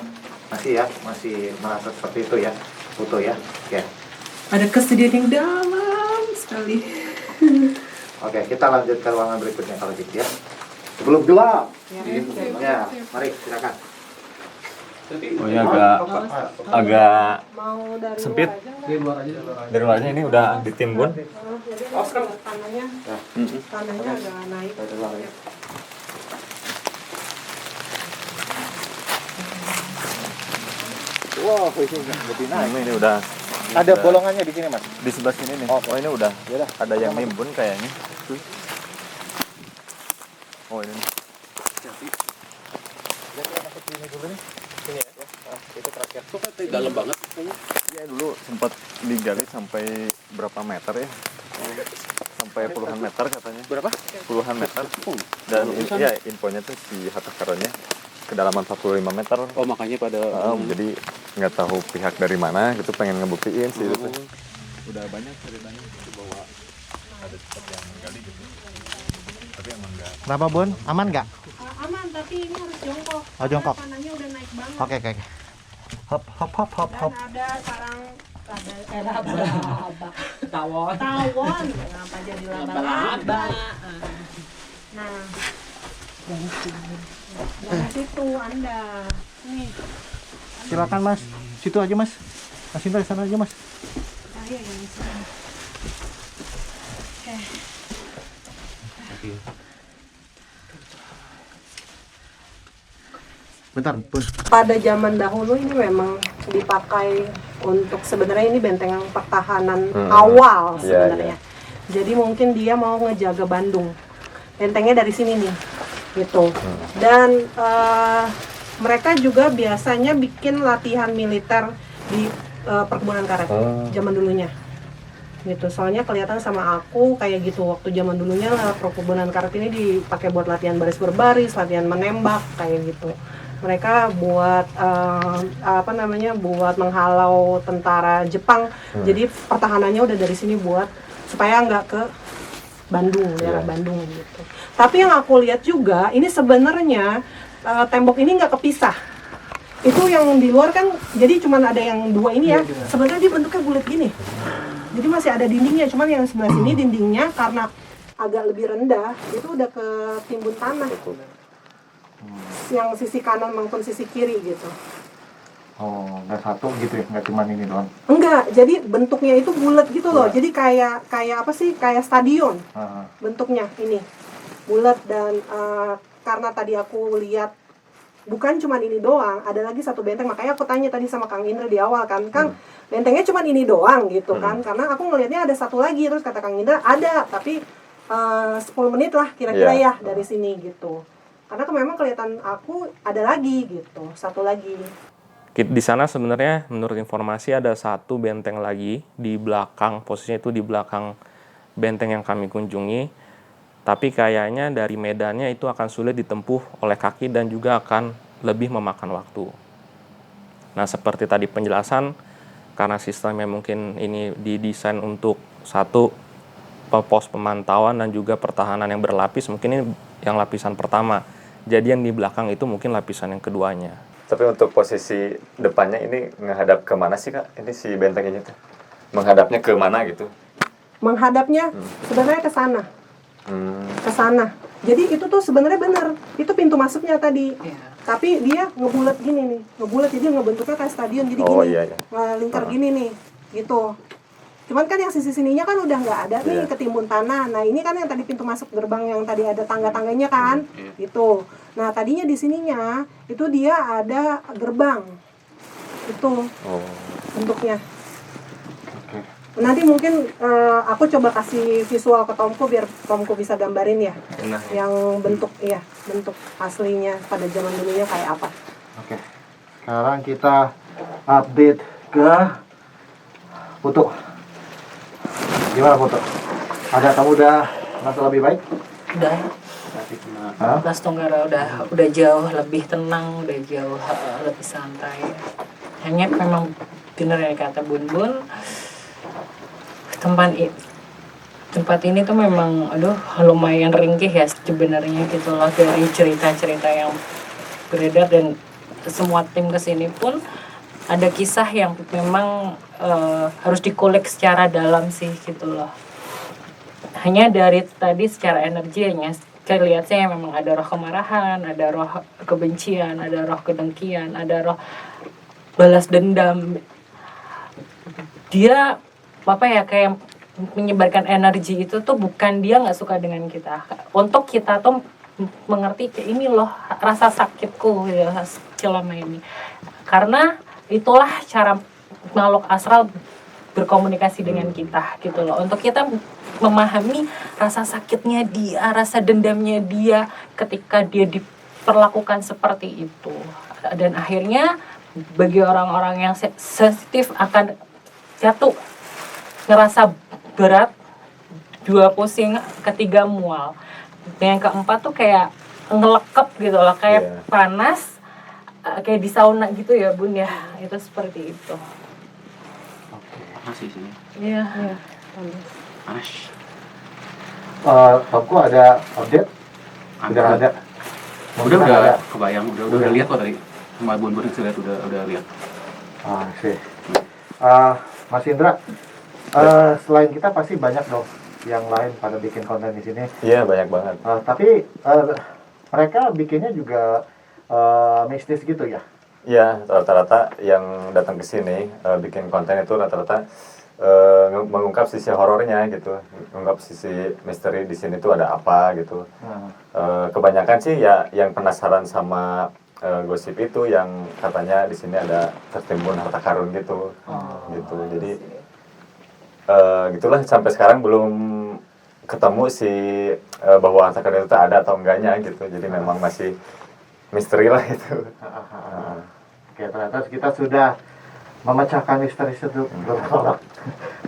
masih merasa seperti itu ya, Putu ya? Oke. Ada kesedihan yang dalam sekali. Oke, kita lanjut ke ruangan berikutnya kalau gitu ya. Sebelum gelap. Ya, Ya, mari silakan. Oh, ini agak mau dari Sempit. luar aja nggak? dari luarnya ini udah ditimbun. Jadi tanahnya agak naik. Wow, ini lebih Nah, ini udah Ada bolongannya di sini, Mas. di sebelah sini nih. Oh, ini udah ada yang nimbun kayaknya. Oh, ini. Dalam banget kayaknya. Ya dulu sempat digali sampai berapa meter ya? Sampai puluhan meter katanya. Berapa? Puluhan meter. Dan ya infonya tuh si harta karunnya kedalaman 45 meter. Oh makanya pada Jadi nggak tahu pihak dari mana gitu pengen ngebuktiin sih itu. Udah banyak ceritanya bahwa ada seperti yang menggali gitu. Tapi emang enggak. Kenapa, Bun? Aman nggak? Aman, tapi ini harus jongkok. Oh, jongkok. Karena tanahnya udah naik banget. Oke. Hop. Dan ada sarang tawon. Kenapa jadi laba-laba? Nah, dari situ Anda. Nih, Silakan, Mas. Situ aja, Mas. Mas Indra, sana aja, Mas. saya yang di sini. Bentar, Bun. Pada zaman dahulu ini memang dipakai untuk sebenarnya ini benteng pertahanan awal sebenarnya. Jadi mungkin dia mau ngejaga Bandung. Bentengnya dari sini nih, gitu. Dan mereka juga biasanya bikin latihan militer di perkebunan karet zaman dulunya. Gitu. Soalnya kelihatan sama aku kayak gitu waktu zaman dulunya perkebunan karet ini dipakai buat latihan baris berbaris, latihan menembak kayak gitu. Mereka buat buat menghalau tentara Jepang. Jadi pertahanannya udah dari sini buat supaya nggak ke Bandung, daerah Bandung gitu. Tapi yang aku lihat juga ini sebenarnya tembok ini nggak kepisah. Itu yang di luar kan jadi cuma ada yang dua ini ya. Sebenarnya dia bentuknya bulat gini. Jadi masih ada dindingnya, cuman yang sebelah sini dindingnya karena agak lebih rendah itu udah ketimbun tanah. Yang sisi kanan maupun sisi kiri gitu. Oh, nggak satu gitu ya? Nggak cuma ini doang? Enggak, jadi bentuknya itu bulat gitu loh. Jadi kayak apa sih? Kayak stadion. Bentuknya ini bulat dan karena tadi aku lihat bukan cuma ini doang, ada lagi satu benteng. Makanya aku tanya tadi sama Kang Indra di awal kan, Kang, bentengnya cuma ini doang gitu kan? Karena aku ngelihatnya ada satu lagi, terus kata Kang Indra ada, tapi 10 menit lah kira-kira ya dari sini gitu. Karena memang kelihatan aku ada lagi gitu, satu lagi. Di sana sebenarnya menurut informasi ada satu benteng lagi di belakang, posisinya itu di belakang benteng yang kami kunjungi. Tapi kayaknya dari medannya itu akan sulit ditempuh oleh kaki dan juga akan lebih memakan waktu. Nah, seperti tadi penjelasan, karena sistemnya mungkin ini didesain untuk satu pos pemantauan dan juga pertahanan yang berlapis, mungkin ini yang lapisan pertama. Jadi yang di belakang itu mungkin lapisan yang keduanya. Tapi untuk posisi depannya ini menghadap ke mana sih, Kak? Ini si bentengnya itu. Menghadapnya ke mana gitu? Menghadapnya sebenarnya ke sana. Ke sana. Jadi itu tuh sebenarnya benar. Itu pintu masuknya tadi. Tapi dia ngebulat gini nih. Ngebulat jadi ngebentuknya kayak stadion. Jadi gini. Lingkar gini nih. Gitu. Cuman kan yang sisi sininya kan udah nggak ada nih, ketimbun tanah. Nah ini kan yang tadi pintu masuk gerbang yang tadi ada tangga-tangganya kan, gitu. Nah tadinya di sininya itu dia ada gerbang, itu bentuknya. Nanti mungkin aku coba kasih visual ke Tomku biar Tomku bisa gambarin ya. Nah, Yang bentuk bentuk aslinya pada zaman dulunya kayak apa. Oke. Sekarang kita update ke Putu. Gimana Putu? Ada kamu udah merasa lebih baik? Udah, Hah? Mas Tonggara udah jauh lebih tenang, udah jauh lebih santai. Hanya memang bener yang kata Bun Bun, tempat ini tuh memang lumayan ringkih ya sebenarnya gitu loh, dari cerita-cerita yang beredar, dan semua tim kesini pun ada kisah yang memang harus dikulik secara dalam sih gitu loh. Hanya dari tadi secara energinya kelihatannya memang ada roh kemarahan, ada roh kebencian, ada roh kedengkian, ada roh balas dendam. Dia kayak menyebarkan energi itu tuh bukan dia nggak suka dengan kita. Untuk kita tuh mengerti kayak ini loh rasa sakitku ya selama ini. Karena itulah cara makhluk astral berkomunikasi dengan kita gitu loh. Untuk kita memahami rasa sakitnya dia, rasa dendamnya dia ketika dia diperlakukan seperti itu. Dan akhirnya bagi orang-orang yang sensitif akan jatuh, ngerasa berat, 2 pusing, ketiga mual. Yang keempat tuh kayak ngelekep gitu loh, kayak panas, kayak di sauna gitu ya Bun ya. Itu seperti itu. Panas sih sini. Iya. Panas. Tomku ada update? Udah ada. Udah kebayang, udah lihat kok tadi. Sama Bun-Bun sudah lihat. Sih. Mas Indra, selain kita pasti banyak dong yang lain pada bikin konten di sini. Iya, banyak banget. Tapi mereka bikinnya juga mistis gitu ya? Iya, rata-rata yang datang ke sini bikin konten itu rata-rata mengungkap sisi horornya gitu, mengungkap sisi misteri di sini tuh ada apa gitu. Kebanyakan sih ya yang penasaran sama gosip itu, yang katanya di sini ada tertimbun harta karun gitu, gitu. Jadi gitulah, sampai sekarang belum ketemu si bahwa harta karun itu ada atau enggaknya gitu. Jadi memang masih misteri lah itu. Oke, ternyata kita sudah memecahkan misteri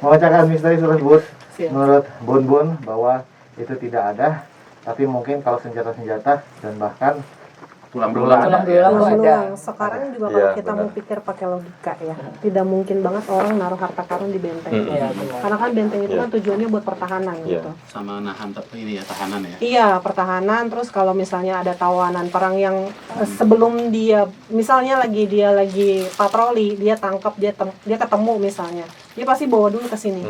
memecahkan misteri menurut Bun-Bun bahwa itu tidak ada, tapi mungkin kalau senjata-senjata dan bahkan Tulang belulang Berulang. Sekarang juga kalau Iya, kita benar. mau pikir pakai logika ya, tidak mungkin banget orang naruh harta karun di benteng. Iya, benar. Karena kan benteng itu kan tujuannya buat pertahanan gitu. sama nahan ini ya, tahanan ya. Iya, pertahanan. Terus kalau misalnya ada tawanan perang yang sebelum dia misalnya dia lagi patroli, dia tangkap, dia ketemu misalnya, dia pasti bawa dulu ke sini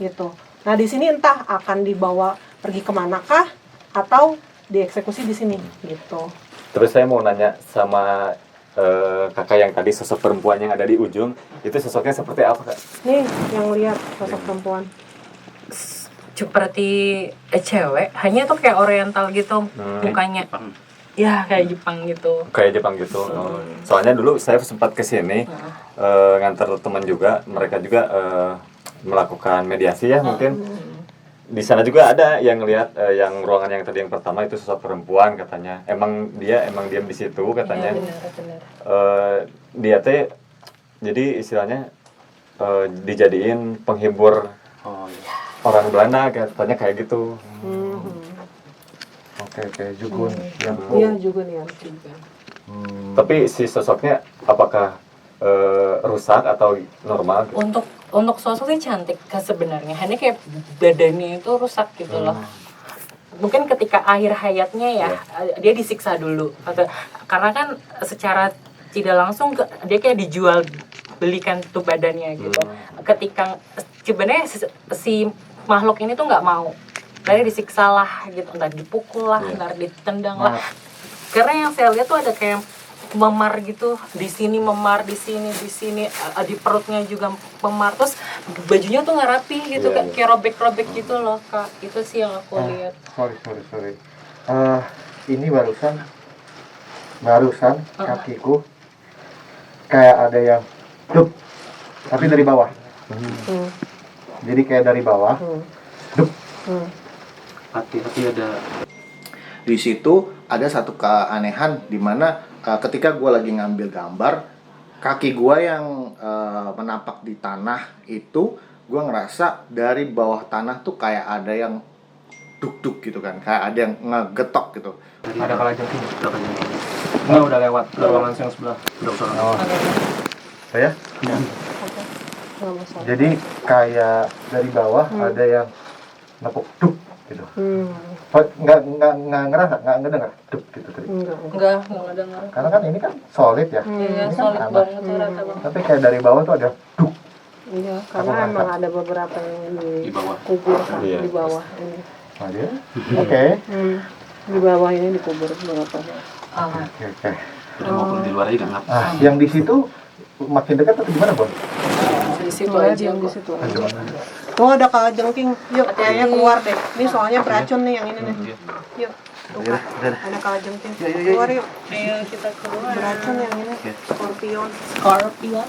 gitu. Nah, di sini entah akan dibawa pergi kemanakah atau dieksekusi di sini gitu. Terus saya mau nanya sama kakak yang tadi, sosok perempuan yang ada di ujung, itu sosoknya seperti apa, Kak? Nih, yang lihat sosok perempuan. Seperti cewek, hanya tuh kayak oriental gitu mukanya. Ya, kayak Jepang gitu. Kayak Jepang gitu. Soalnya dulu saya sempat ke sini ngantar teman juga, mereka juga melakukan mediasi ya mungkin. Di sana juga ada yang lihat yang ruangan yang tadi yang pertama itu sosok perempuan katanya. Emang diam di situ katanya. Iya, benar. Dia teh jadi istilahnya dijadiin penghibur orang Belanda katanya kayak gitu. Oke, Jugun. Iya, juga nih. Tapi si sosoknya apakah rusak atau normal? Untuk sosoknya cantik sebenarnya, hanya kayak badannya itu rusak gitu loh. Mungkin ketika akhir hayatnya ya dia disiksa dulu, karena kan secara tidak langsung dia kayak dijual belikan tuh badannya gitu. Ketika sebenarnya si makhluk ini tuh nggak mau, tadi disiksa lah gitu, entah dipukul lah, entah ditendang lah. Karena yang saya lihat tuh ada kayak memar gitu, di sini memar, di sini, di perutnya juga memar, terus bajunya tuh nggak rapi gitu, kayak robek-robek gitu loh, Kak. Itu sih yang aku lihat. Sorry. Ini barusan kakiku kayak ada yang dup, tapi dari bawah. Jadi kayak dari bawah. Dup. Hati-hati ada. Di situ ada satu keanehan di mana ketika gue lagi ngambil gambar, kaki gue yang menapak di tanah itu, gue ngerasa dari bawah tanah tuh kayak ada yang duk-duk gitu kan, kayak ada yang ngegetok gitu. Ada kalajengking. Udah lewat ke ruangan yang sebelah. Oh. Saya? Jadi kayak dari bawah ada yang nepuk duk gitu. Oh, nggak ngerasa, nggak ngedengar duk gitu tadi. Enggak dengar. Karena kan ini kan solid ya. Iya, Ini kan solid tanah. banget rata banget. Tapi kayak dari bawah tuh ada duk. Iya, karena emang ada beberapa yang Di bawah. dikubur kan, Iya. di bawah ini. Nah, dia. Oke. Di bawah ini dikubur beberapa. Oke. Udah maupun di luar aja nggak ngapa. Ah, yang di situ makin dekat atau gimana, Bon? Di situ aja yang di situ aja. Tuh ada kalajengking. Yuk, kayaknya keluar deh. Ini soalnya beracun nih yang ini nih. Yuk. Tuh, Kak. Ada kalajengking. Keluar yuk. Ayo kita keluar. Beracun yang ini. Scorpion. Scorpion.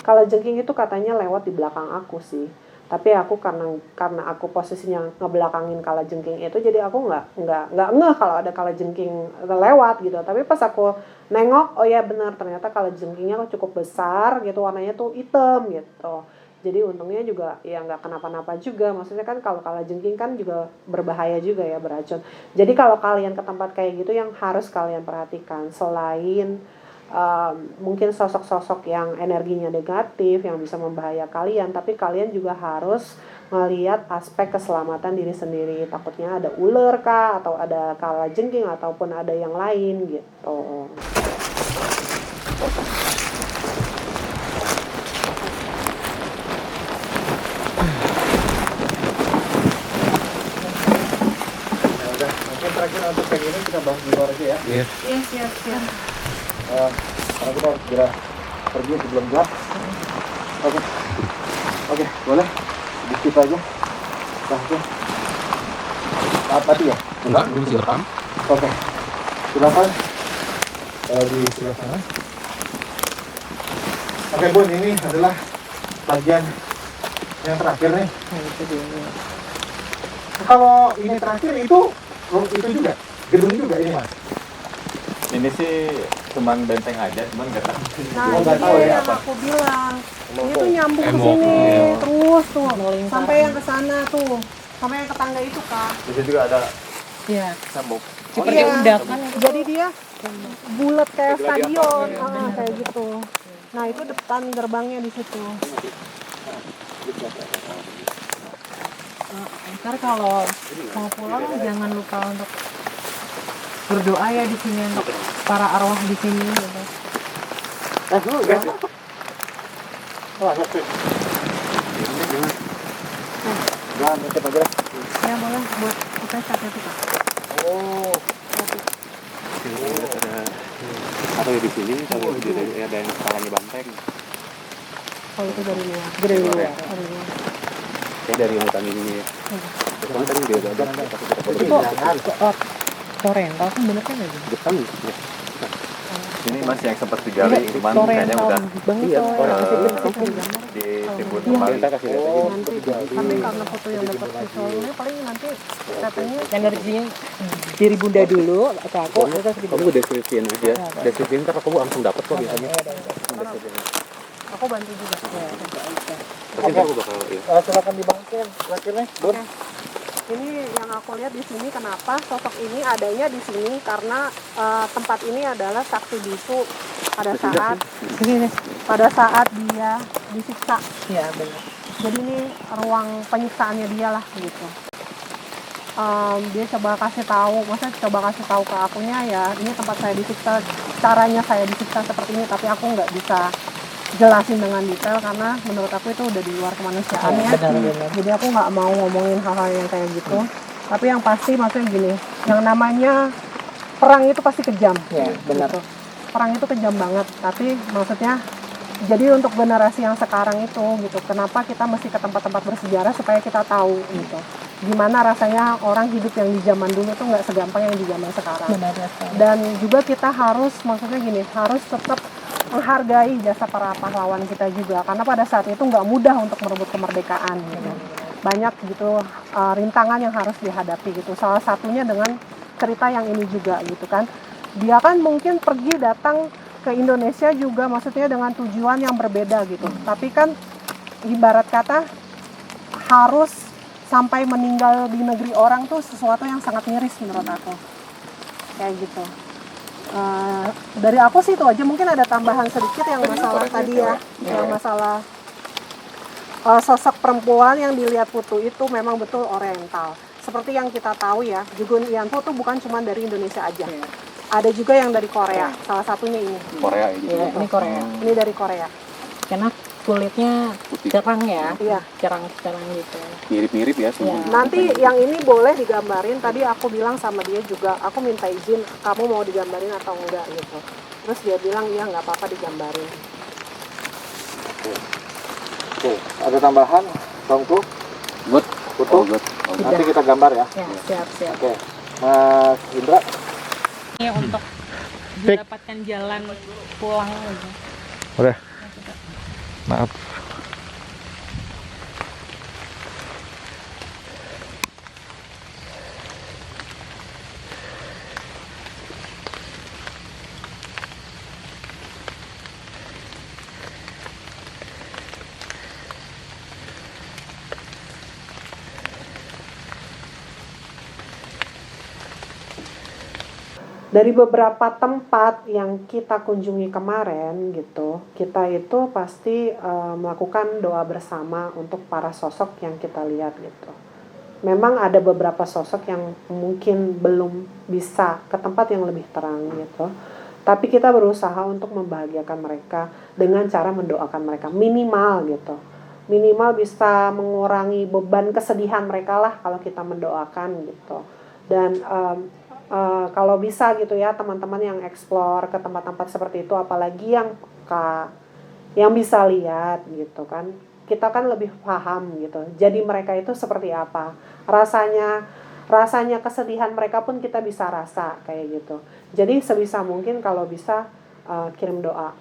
Kalajengking itu katanya lewat di belakang aku sih. Tapi aku karena aku posisinya ngebelakangin kalajengking itu, jadi aku nggak ngeh kalau ada kalajengking lewat gitu. Tapi pas aku nengok, oh ya benar, ternyata kalajengkingnya cukup besar gitu, warnanya tuh hitam gitu. Jadi untungnya juga ya nggak kenapa-napa juga. Maksudnya kan kalau kalajengking kan juga berbahaya juga ya, beracun. Jadi kalau kalian ke tempat kayak gitu, yang harus kalian perhatikan selain mungkin sosok-sosok yang energinya negatif yang bisa membahayakan kalian, tapi kalian juga harus melihat aspek keselamatan diri sendiri. Takutnya ada ular kah, atau ada kalajengking, ataupun ada yang lain gitu. Udah, mungkin terakhir untuk yang ini kita bahas di luar aja ya. Iya, siap. Karena kita harus segera pergi sebelum gelap. Oke, boleh di skip aja. Langsung. Mati ya? Enggak, gue masih rekam. Oke, silakan di sebelah sana. Oke, Bun, ini adalah bagian yang terakhir nih. Kalau ini terakhir itu juga, gedung juga ini, Mas. Ini sih cuman benteng aja, cuman nggak tahu. Nah, Oh, nggak ini tahu ya yang apa. aku bilang. Ini tuh nyambung ke sini terus tuh, sampai yang ke sana tuh, sampai yang ke tangga itu, Kak. Di sini juga ada Iya. sambung. Seperti Iya. undakan. Jadi dia bulat kayak stadion, kayak gitu. Nah, itu depan gerbangnya di situ. Ntar kalau mau pulang jangan lupa untuk berdoa ya di sini untuk para arwah di sini gitu. Jangan, ngecek aja lah. Ya boleh buat kita capek itu Kak. Oh, Atau di sini kalau ada yang kepalanya banteng. Kalau itu dari luar, dari luar. Kayak dari yang hutan ini ya. Soalnya tadi dia ada tapi kita boleh Itu jangan. Oriental kan bener kan ya? Jepang ya. Ini masih yang sempat digali, cuman kayaknya udah banget Iya, ditimbun Iya. kembali. Kita kasih lihat aja. Nanti tapi karena foto yang dapat visualnya paling nanti katanya Yang dari sini diri bunda dulu atau aku terus Kamu deskripsiin aja. Deskripsiin ntar aku langsung dapat kok biasanya. aku bantu juga. Tapi ntar aku bakal ya. Silakan dibangkin terakhirnya, Bun. Ini yang aku lihat di sini, kenapa sosok ini adanya di sini, karena tempat ini adalah saksi bisu pada saat dia disiksa. ya benar. Jadi ini ruang penyiksaannya dia lah gitu. Dia coba kasih tahu, maksudnya coba kasih tahu ke akunya ya, ini tempat saya disiksa, caranya saya disiksa seperti ini, tapi aku nggak bisa jelasin dengan detail karena menurut aku itu udah di luar kemanusiaan ya. Benar. Jadi aku nggak mau ngomongin hal-hal yang kayak gitu. Tapi yang pasti maksudnya gini, yang namanya perang itu pasti kejam. Ya, benar. Gitu. Perang itu kejam banget. Tapi maksudnya jadi untuk generasi yang sekarang itu gitu, kenapa kita mesti ke tempat-tempat bersejarah supaya kita tahu gitu. Gimana rasanya orang hidup yang di zaman dulu tuh nggak segampang yang di zaman sekarang. Benar. Dan juga kita harus maksudnya gini, harus tetap menghargai jasa para pahlawan kita juga, karena pada saat itu nggak mudah untuk merebut kemerdekaan gitu. Banyak gitu rintangan yang harus dihadapi gitu. Salah satunya dengan cerita yang ini juga gitu kan. Dia kan mungkin pergi datang ke Indonesia juga maksudnya dengan tujuan yang berbeda gitu. Tapi kan ibarat kata harus sampai meninggal di negeri orang tuh sesuatu yang sangat miris menurut aku. Kayak gitu. Dari aku sih itu aja, mungkin ada tambahan sedikit yang masalah tadi ya, yang masalah sosok perempuan yang dilihat Putu itu memang betul oriental. Seperti yang kita tahu ya, Jugun Ianto tuh bukan cuma dari Indonesia aja. Ada juga yang dari Korea, salah satunya ini. Korea ini. Iya, ini Korea. Ini dari Korea. Karena kulitnya cerang ya, Iya. cerang-cerang gitu. Mirip-mirip ya semua. Nanti yang ini boleh digambarin. Tadi aku bilang sama dia juga, aku minta izin, kamu mau digambarin atau enggak gitu. Terus dia bilang iya nggak apa-apa digambarin. Oke, ada tambahan, Tongku? Good. Putu? Good. Nanti kita gambar ya. Ya, siap-siap. Oke, Mas Indra. Ini untuk mendapatkan jalan pulang gitu. Udah. Maaf. Dari beberapa tempat yang kita kunjungi kemarin gitu, kita itu pasti melakukan doa bersama untuk para sosok yang kita lihat gitu. Memang ada beberapa sosok yang mungkin belum bisa ke tempat yang lebih terang gitu. Tapi kita berusaha untuk membahagiakan mereka dengan cara mendoakan mereka minimal gitu. Minimal bisa mengurangi beban kesedihan mereka lah kalau kita mendoakan gitu. Dan kalau bisa gitu ya teman-teman yang explore ke tempat-tempat seperti itu, apalagi yang peka, yang bisa lihat gitu kan, kita kan lebih paham gitu. Jadi mereka itu seperti apa rasanya kesedihan mereka pun kita bisa rasa kayak gitu. Jadi sebisa mungkin kalau bisa kirim doa.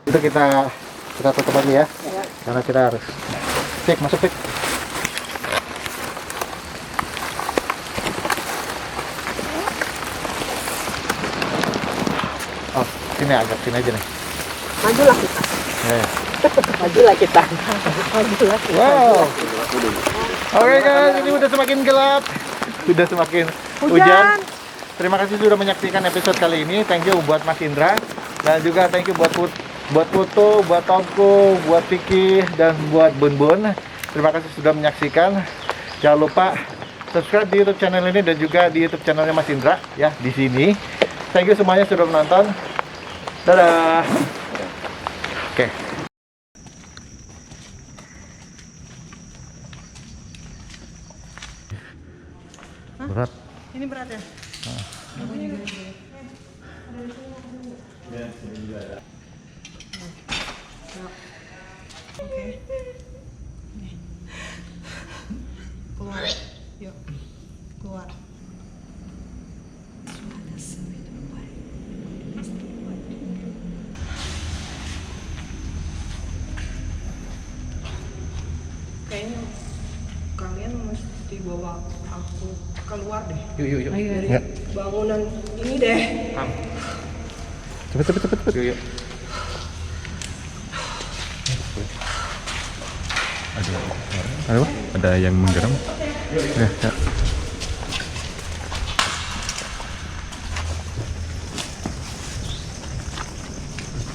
Itu kita tutup aja ya, karena kita harus masuk. Oh, sini aja nih. Majulah kita. Majulah kita. Majulah kita. Wow. Oke guys, ini udah semakin gelap, udah semakin hujan. Terima kasih sudah menyaksikan episode kali ini. Thank you buat Mas Indra, dan juga thank you buat Putu, buat Tongku, buat Vicky, dan buat Bun Bun. Terima kasih sudah menyaksikan. Jangan lupa subscribe di YouTube channel ini dan juga di YouTube channelnya Mas Indra ya di sini. Thank you semuanya sudah menonton. Dadah. Oke. Berat. Ini berat ya? Oke. Keluar. Yuk. Keluar. Kayaknya kalian mesti bawa aku keluar deh. Yuk. Dari bangunan ini deh. Cepet. Yuk. Ada apa? Ada yang menggeram? Ya.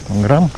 Menggeram?